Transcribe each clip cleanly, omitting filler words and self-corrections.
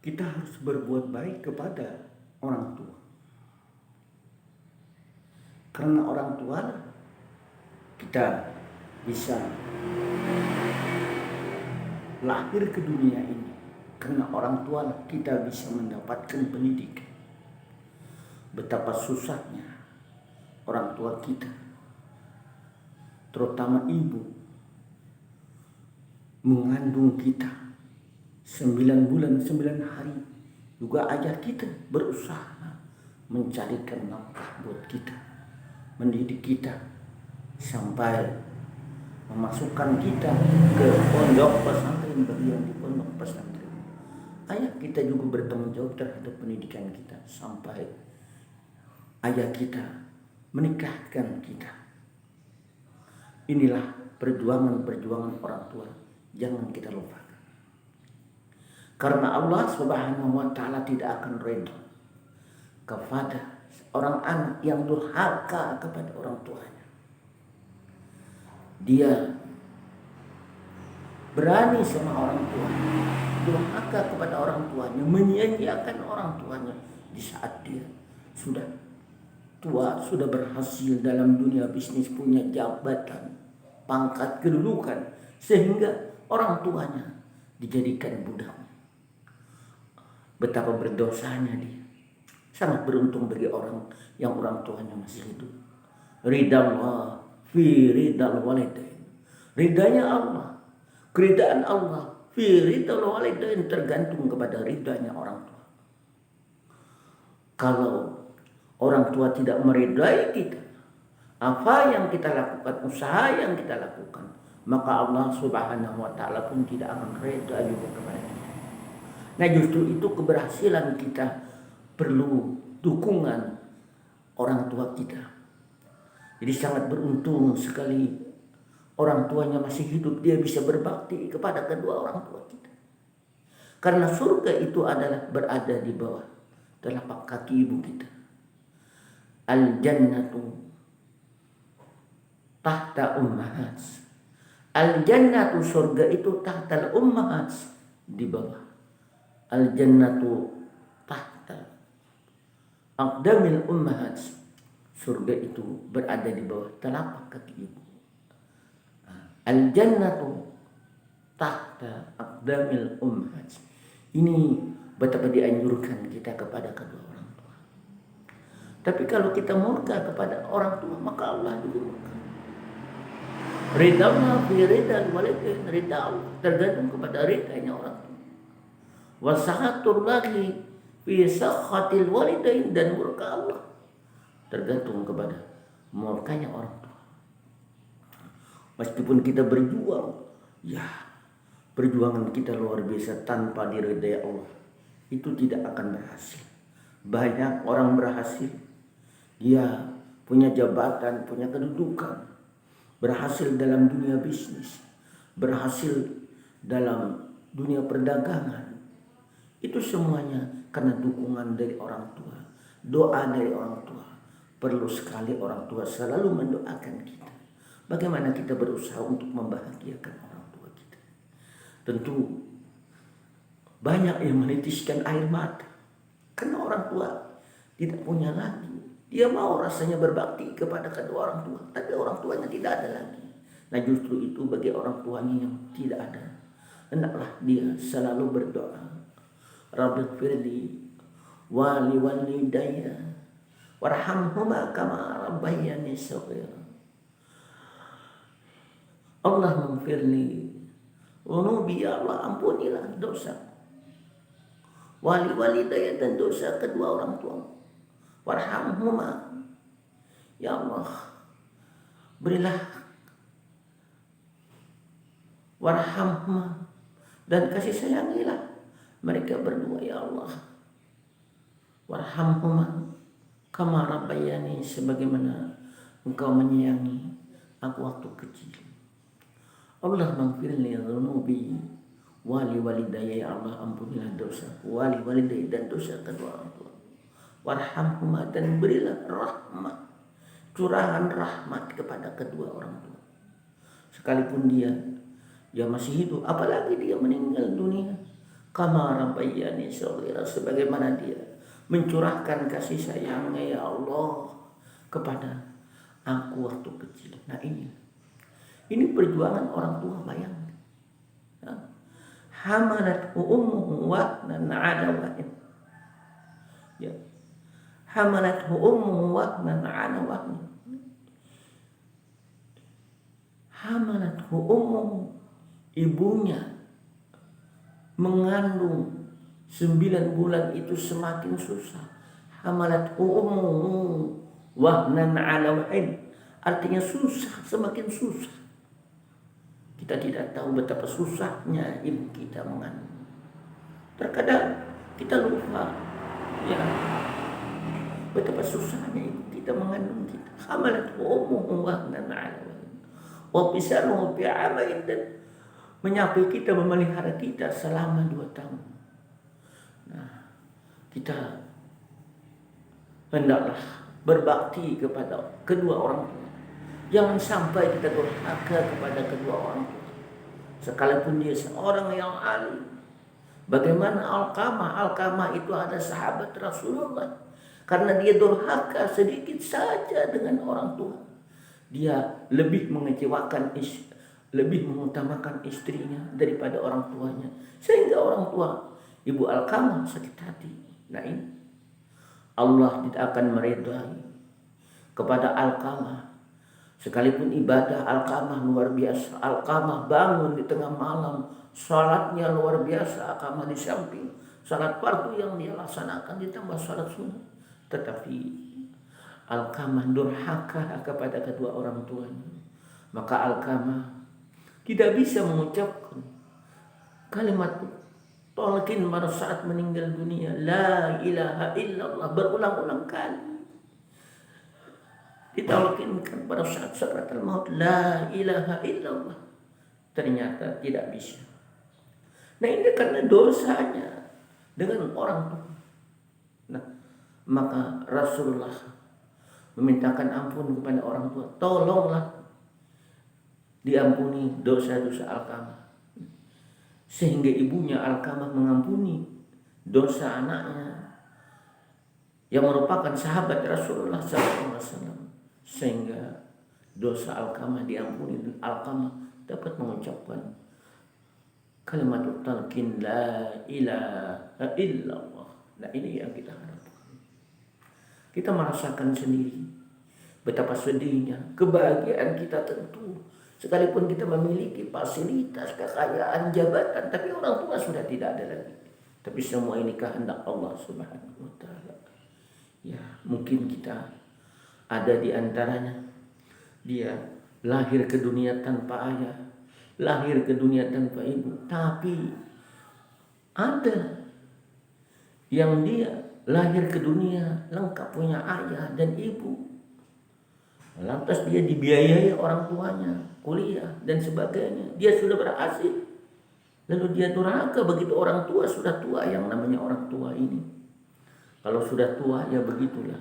kita harus berbuat baik kepada orang tua. Karena orang tua kita bisa lahir ke dunia ini. Karena orang tua kita bisa mendapatkan pendidikan. Betapa susahnya orang tua kita, terutama ibu, mengandung kita 9 bulan 9 hari. Juga ayah kita berusaha mencarikan nafkah buat kita, mendidik kita sampai memasukkan kita ke pondok pesantren, berdiam di pondok pesantren. Ayah kita juga bertanggung jawab terhadap pendidikan kita sampai ayah kita menikahkan kita. Inilah perjuangan orang tua, jangan kita lupakan. Karena Allah Subhanahu wa taala tidak akan redha kepada orang anak yang durhaka kepada orang tuanya. Dia berani sama orang tuanya, durhaka kepada orang tuanya, menyia-nyiakan orang tuanya di saat dia sudah tua, sudah berhasil dalam dunia bisnis, punya jabatan, pangkat, kedudukan, sehingga orang tuanya dijadikan budak. Betapa berdosanya dia. Sangat beruntung bagi orang yang orang tuanya masih hidup. Ridallah fi ridal walidain. Ridanya Allah, keridaan Allah fi ridal walidain, tergantung kepada ridanya orang tua. Kalau orang tua tidak meridai kita, apa yang kita lakukan, usaha yang kita lakukan, maka Allah Subhanahu wa taala pun tidak akan reda juga kepada kita. Nah, justru itu keberhasilan kita perlu dukungan orang tua kita. Jadi sangat beruntung sekali orang tuanya masih hidup, dia bisa berbakti kepada kedua orang tua kita. Karena surga itu adalah berada di bawah telapak kaki ibu kita. Al-jannatu tahta ummahat. Al-jannatu, surga itu tahta ummahat, di bawah. Al-jannatu tahta aqdamil ummahat. Surga itu berada di bawah telapak kaki ibu. Al-jannatu tahta aqdamil ummahat. Ini betapa dianjurkan kita kepada kedua orang tua. Tapi kalau kita murka kepada orang tua, maka Allah juga murka. Ridallah fi ridal walidain, ridha Allah tergantung kepada ridanya orang tua. Wa sakhatullahi fi sakhatil walidain, dan murka Allah tergantung kepada murkanya orang tua. Meskipun kita berjuang, ya perjuangan kita luar biasa, tanpa diridai Allah itu tidak akan berhasil. Banyak orang berhasil, dia punya jabatan, punya kedudukan, berhasil dalam dunia bisnis, berhasil dalam dunia perdagangan. Itu semuanya karena dukungan dari orang tua, doa dari orang tua. Perlu sekali orang tua selalu mendoakan kita. Bagaimana kita berusaha untuk membahagiakan orang tua kita. Tentu banyak yang menitiskan air mata karena orang tua tidak punya lagi. Dia mau rasanya berbakti kepada kedua orang tua, tapi orang tuanya tidak ada lagi. Nah, justru itu bagi orang tuanya yang tidak ada, hendaklah dia selalu berdoa, Rabbighfirli wa liwalidayya warhamhuma kama rabbayani shaghira. Allah maghfirli dhunubi, ya Allah ampunilah dosa wali walidayya, dan dosa kedua orang tua. Warhamhuma, ya Allah berilah, warhamhuma, dan kasih sayangilah mereka berdua, ya Allah. Warhamhuma kama rabbayani, sebagaimana engkau menyayangi aku waktu kecil. Allah maghfirli dhunubi wali walidayya, ya Allah ampunilah dosa wali walidayya dan dosa kedua orang tua. Warhamhuma, dan berilah rahmat, curahan rahmat kepada kedua orang tua. Sekalipun dia masih hidup, apalagi dia meninggal dunia, kama rabbayani shaghira, sebagaimana dia mencurahkan kasih sayangnya ya Allah kepada aku waktu kecil. Nah ini perjuangan orang tua, bayangkan. Hamalat ummuhu wahnan ala wahnin. Ya. Hamalat ummuhu wahnan ala wahnin. Hamalat ummuhu, ibunya mengandung 9 bulan itu semakin susah. Hamalat ummuhu wahnan ala wahnin, artinya susah, semakin susah. Kita tidak tahu betapa susahnya ibu kita mengandung. Terkadang kita lupa, ya, betapa susahnya ibu kita mengandung kita. Hamalat ummuhu wahnan ala wahnin wa fisaluhu fi 'amain, dan menyapai kita, memelihara kita selama 2 tahun. Nah, kita hendaklah berbakti kepada kedua orang tua. Jangan sampai kita durhaka kepada kedua orang tua, sekalipun dia seorang yang alim. Bagaimana Alqamah itu ada sahabat Rasulullah, karena dia durhaka sedikit saja dengan orang tua, dia lebih mengecewakan lebih mengutamakan istrinya daripada orang tuanya, sehingga orang tua ibu Alqamah sakit hati. Nah ini Allah tidak akan meridai kepada Alqamah. Sekalipun ibadah Alqamah luar biasa, Alqamah bangun di tengah malam, salatnya luar biasa, Alqamah di samping salat fardu yang dia laksanakan ditambah salat sunnah, tetapi Alqamah durhaka kepada kedua orang tuanya. Maka Alqamah tidak bisa mengucapkan kalimat talqin pada saat meninggal dunia, la ilaha illallah, berulang-ulang kali ditalqinkan pada saat sakaratul maut, la ilaha illallah, ternyata tidak bisa. Nah ini karena dosanya dengan orang tua. Nah maka Rasulullah memintakan ampun kepada orang tua, tolonglah diampuni dosa-dosa Alqamah, sehingga ibunya Alqamah mengampuni dosa anaknya yang merupakan sahabat Rasulullah SAW, sehingga dosa Alqamah diampuni dan Alqamah dapat mengucapkan kalimat talqin la ilaha illallah. Nah ini yang kita harapkan. Kita merasakan sendiri betapa sedihnya kebahagiaan kita, tentu sekalipun kita memiliki fasilitas, kekayaan, jabatan, tapi orang tua sudah tidak ada lagi. Tapi semua ini kehendak Allah Subhanahu wa taala. Ya, mungkin kita ada di antaranya, dia lahir ke dunia tanpa ayah, lahir ke dunia tanpa ibu, tapi ada yang dia lahir ke dunia lengkap punya ayah dan ibu, lantas dia dibiayai orang tuanya, kuliah dan sebagainya, dia sudah berhasil, lalu dia durhaka begitu orang tua sudah tua. Yang namanya orang tua ini, kalau sudah tua ya begitulah,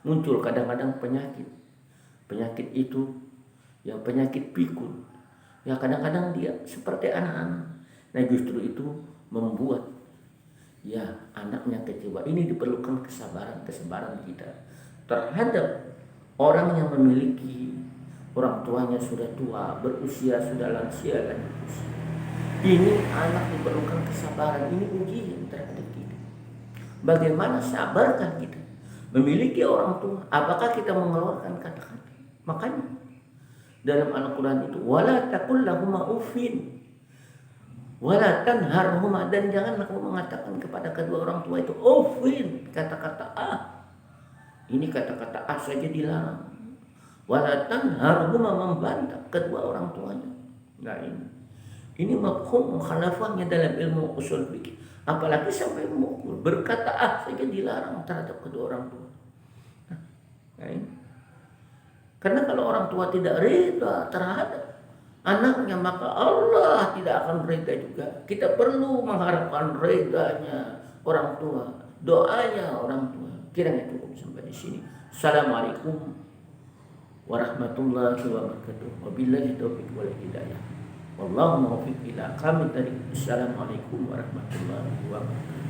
muncul kadang-kadang penyakit itu ya penyakit pikun, ya kadang-kadang dia seperti anak-anak. Nah justru itu membuat ya anaknya kecewa. Ini diperlukan kesabaran kita terhadap orang yang memiliki orang tuanya sudah tua, berusia sudah lansia dan usia. Ini anak diperlukan kesabaran, ini ujian terhadap kita. Bagaimana sabarkah kita memiliki orang tua? Apakah kita mengeluarkan kata-kata? Makanya dalam Al-Quran itu, wala taqul lahuma uffin wala tanharhuma, dan janganlah kamu mengatakan kepada kedua orang tua itu uffin, kata-kata ini kata-kata saja dilarang. Wala tanharhuma, membantah kedua orang tuanya. Nah ini mafhum mukhalafahnya dalam ilmu usul fikih, apalagi sampai memukul, berkata saja dilarang terhadap kedua orang tua. Nah ini karena kalau orang tua tidak reda terhadap anaknya, maka Allah tidak akan reda juga. Kita perlu mengharapkan redanya orang tua, doanya orang tua. Kiranya cukup sampai di sini. Assalamualaikum warahmatullahi wabarakatuh. Wabillahi taufiq wal hidayah. Wallahu muwaffiq ila aqwamit thoriq. Assalamualaikum warahmatullahi wabarakatuh.